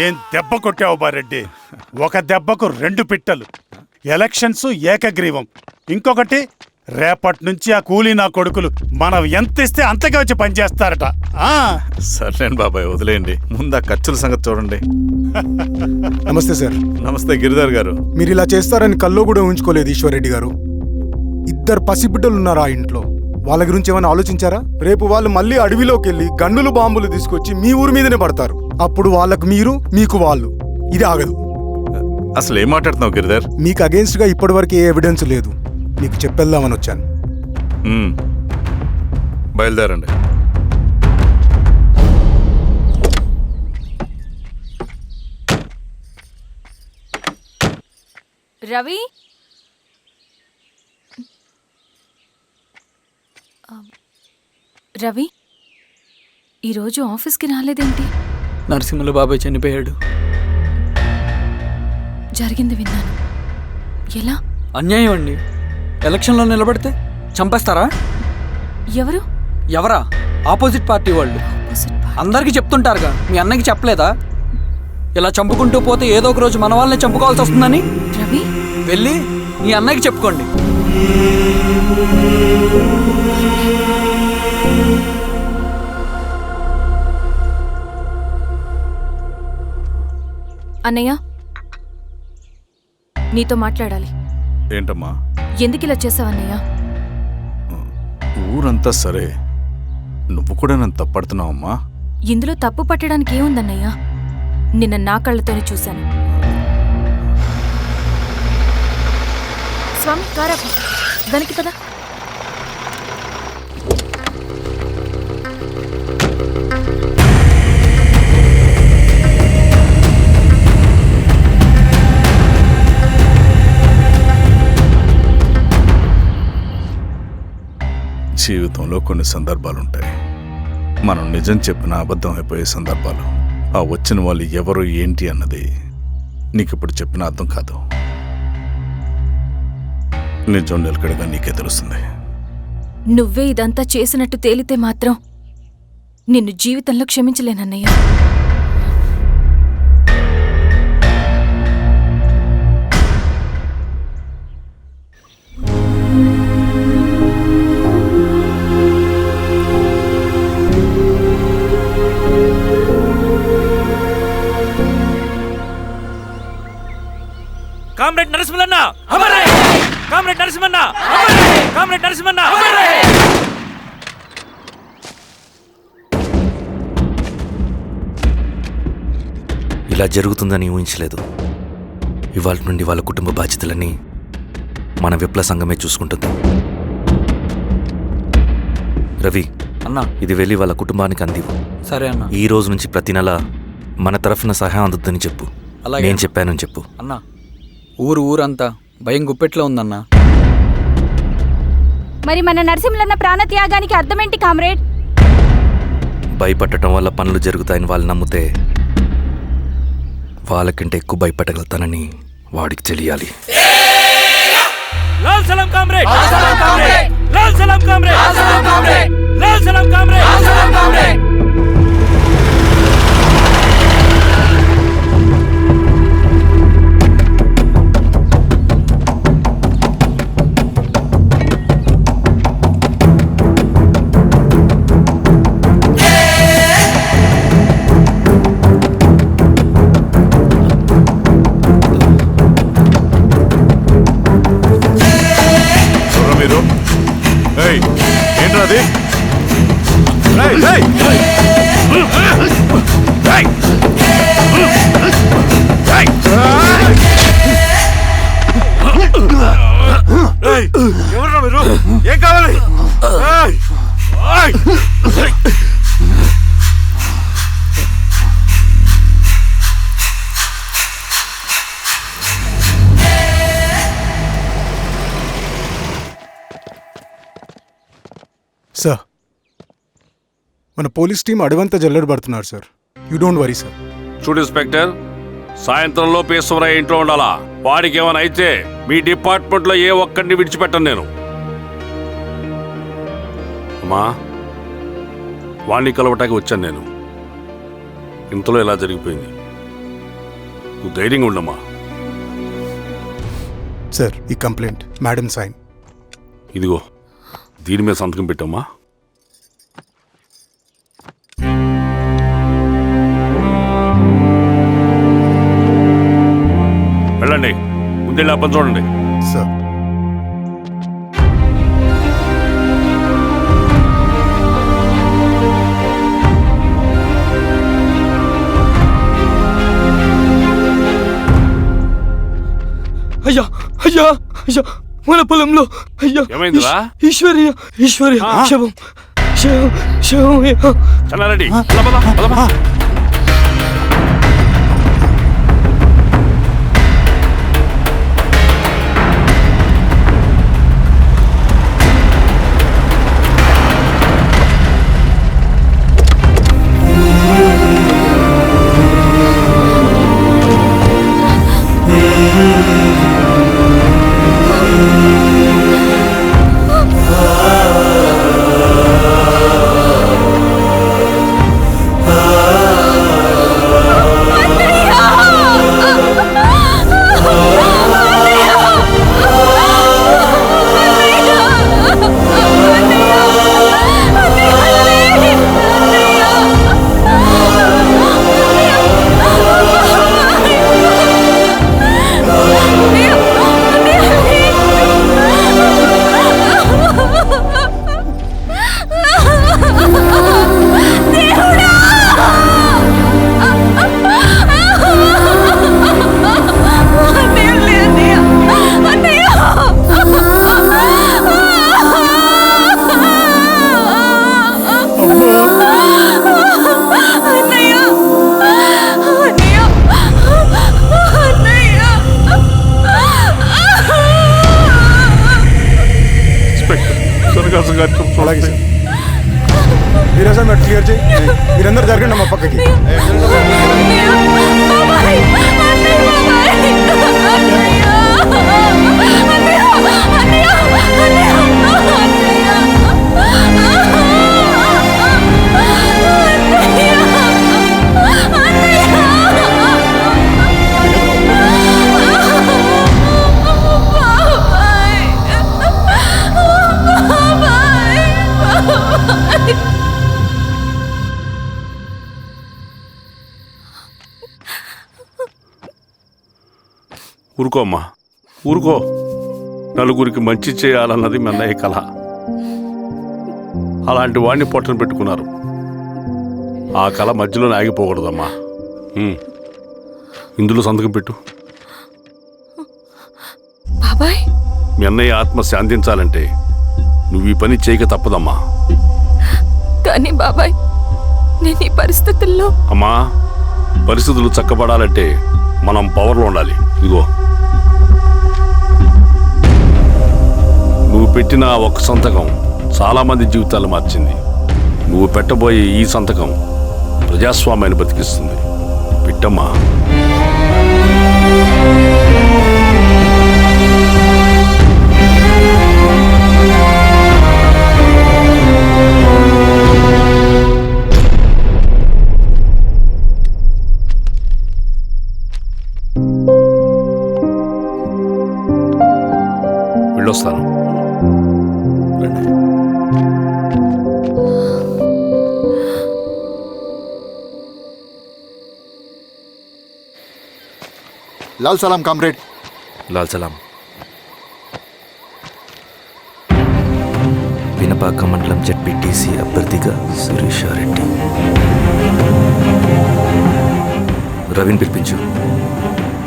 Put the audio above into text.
ఏం దెబ్బ కొట్టావు బారెడ్డి? ఒక దెబ్బకు 2 పిట్టలు. ఎలక్షన్స్ ఏకగ్రీవం. ఇంకొకటి, రేపటి నుంచి ఆ కూలీ నా కొడుకులు మనం ఎంత ఇస్తే అంతగా వచ్చి పనిచేస్తారట. సర్లేండి బాబాయ్, వదిలేయండి. ముందు ఆ ఖర్చుల సంగతి చూడండి. నమస్తే సార్. నమస్తే గిరిధర్ గారు. మీరు ఇలా చేస్తారని కల్లో కూడా ఉంచుకోలేదు ఈశ్వర్రెడ్డి గారు. 2 పసిబిడ్డలున్నారు ఆ ఇంట్లో. వాళ్ళ గురించి ఏమైనా ఆలోచించారా? రేపు వాళ్ళు మళ్ళీ అడవిలోకి వెళ్ళి గన్నులు బాంబులు తీసుకొచ్చి మీ ఊరి మీదనే పడతారు. అప్పుడు వాళ్ళకు మీరు, మీకు వాళ్ళు. ఇది ఆగదు. అసలు ఏం మాట్లాడుతున్నావు గిరిధర్? మీకు అగేన్స్ట్ గా ఇప్పటివరకు ఏ ఎవిడెన్స్ లేదు. మీకు చెప్పేద్దామని వచ్చాను. బయలుదేరండి. రవి, రవి ఈరోజు ఆఫీస్కి రాలేదేంటి? నరసింహుల బాబాయ్ చనిపోయాడు. జరిగింది విన్నాను. ఎలా? అన్యాయం అండి. ఎలక్షన్లో నిలబడితే చంపేస్తారా? ఎవరు? ఎవరా? ఆపోజిట్ పార్టీ వాళ్ళు. అందరికీ చెప్తుంటారుగా, మీ అన్నకి చెప్పలేదా? ఇలా చంపుకుంటూ పోతే ఏదో ఒక రోజు మన వాళ్ళని చంపుకోవాల్సి వస్తుందని. రవి, వెళ్ళి మీ అన్నకి చెప్పుకోండి. అన్నయ్య, నీతో మాట్లాడాలి. ఏంటమ్మా? ఎందుకు ఇలా చేసావన్నయ్య? ఊరంతా సరే, నువ్వు కూడా నన్ను తప్పడుతున్నావమ్మా. ఇందులో తప్పు పట్టడానికి ఏముందన్నయ్య? నిన్న నా కళ్ళతోనే చూశాను. స్వామి, కారాపు దానికి పద. జీవితంలో కొన్ని సందర్భాలుంటాయి, మనం నిజం చెప్పిన అబద్ధం అయిపోయే సందర్భాలు. ఆ వచ్చిన వాళ్ళు ఎవరు ఏంటి అన్నది నీకిప్పుడు చెప్పిన అర్థం కాదు. నిజం నిలకడగా నీకే తెలుస్తుంది. నువ్వే ఇదంతా చేసినట్టు తేలితే మాత్రం నిన్ను జీవితంలో క్షమించలేనన్నయ్య. కామ్రేడ్ నరసింహన్న అమరే! కామ్రేడ్ నరసింహన్న అమరే! కామ్రేడ్ నరసింహన్న అమరే! ఇలా జరుగుతుందని ఊహించలేదు. ఇవాళ నుండి వాళ్ళ కుటుంబ బాధ్యతలన్నీ మన విప్లవ సంఘమే చూసుకుంటుంది. రవి అన్నా, ఇది వెళ్ళి వాళ్ళ కుటుంబానికి అందివు. సరే అన్న. ఈ రోజు నుంచి ప్రతి నెల మన తరఫున సహాయం అందుద్దని చెప్పు. అలాగే. నేను చెప్పానని చెప్పు. అన్నా, ఊరంతా భయం గుప్పెట్లో ఉందన్నా. మరి మన నరసింహులన్న ప్రాణత్యాగానికి అర్థమేంటి కామ్రేడ్? భయపడటం వల్ల పనులు జరుగుతాయని వాళ్ళు నమ్మితే వాళ్ళకంటే ఎక్కువ భయపడగలుగుతానని వాడికి తెలియాలి. లాల్ సలాం కామ్రేడ్! లాల్ సలాం కామ్రేడ్! లాల్ సలాం కామ్రేడ్! లాల్ సలాం కామ్రేడ్! లాల్ సలాం కామ్రేడ్! లాల్ సలాం కామ్రేడ్! ఏంట్రాది? ఎవరు మీరు? ఏం కావాలి? సార్, మన పోలీస్ టీం అడవంతా జల్లెడ పడుతున్నారు sir. You don't worry sir. చూడు ఇన్స్పెక్టర్, సాయంత్రంలో పేశ్వరయ్య ఇంట్లో ఉండాలా. వాడికి ఏమైనా అయితే మీ డిపార్ట్మెంట్లో ఏ ఒక్కడిని విడిచిపెట్టను నేను. అమ్మా, వాణ్ణి కలవటానికి వచ్చాను నేను. ఇంతలో ఇలా జరిగిపోయింది. నువ్వు ధైర్యంగా ఉండమ్మా. సార్ ఈ కంప్లైంట్ మేడం సైన్. ఇదిగో దీని మీద సంతకం పెట్టమ్మా. వెళ్ళండి, ముందెళ్ళి అప్పని చూడండి. సార్ అయ్యా అయ్యా అయ్యా, మన పొలంలో అయ్యా ఏమైందిరా? ఈశ్వర్య ఈశ్వర్య శవం శవం శవం. చెన్నారెడ్డి పద, పద, పద. అలాగే సార్. మీరే సార్ క్లియర్ చేయి. మీరందరూ జరగండి మా పక్కకి. ఊరుకో అమ్మా, ఊరుకో. నలుగురికి మంచి చేయాలన్నది మీ అన్నయ్య కళ. అలాంటి వాడిని పొట్టన పెట్టుకున్నారు. ఆ కళ మధ్యలోనే ఆగిపోకూడదమ్మా. ఇందులో సంతకం పెట్టు. బాబాయ్, మీ అన్నయ్య ఆత్మ శాంతించాలంటే నువ్వు ఈ పని చేయక తప్పదమ్మా. కానీ బాబాయ్, నేను ఈ పరిస్థితుల్లో. అమ్మా, పరిస్థితులు చక్కబడాలంటే మనం పవర్లో ఉండాలి. ఇదిగో నువ్వు పెట్టిన ఒక్క సంతకం చాలా మంది జీవితాలు మార్చింది. నువ్వు పెట్టబోయే ఈ సంతకం ప్రజాస్వామ్యాన్ని బతికిస్తుంది. పెట్టమ్మా. వెళ్ళొస్తాను. లాల్ సలాం కామ్రేడ్. లాల్ సలాం. వినపాక మండలం జెడ్పీటీసీ అభ్యర్థిగా శిరీషారెడ్డి. రవిని పిలిపించు.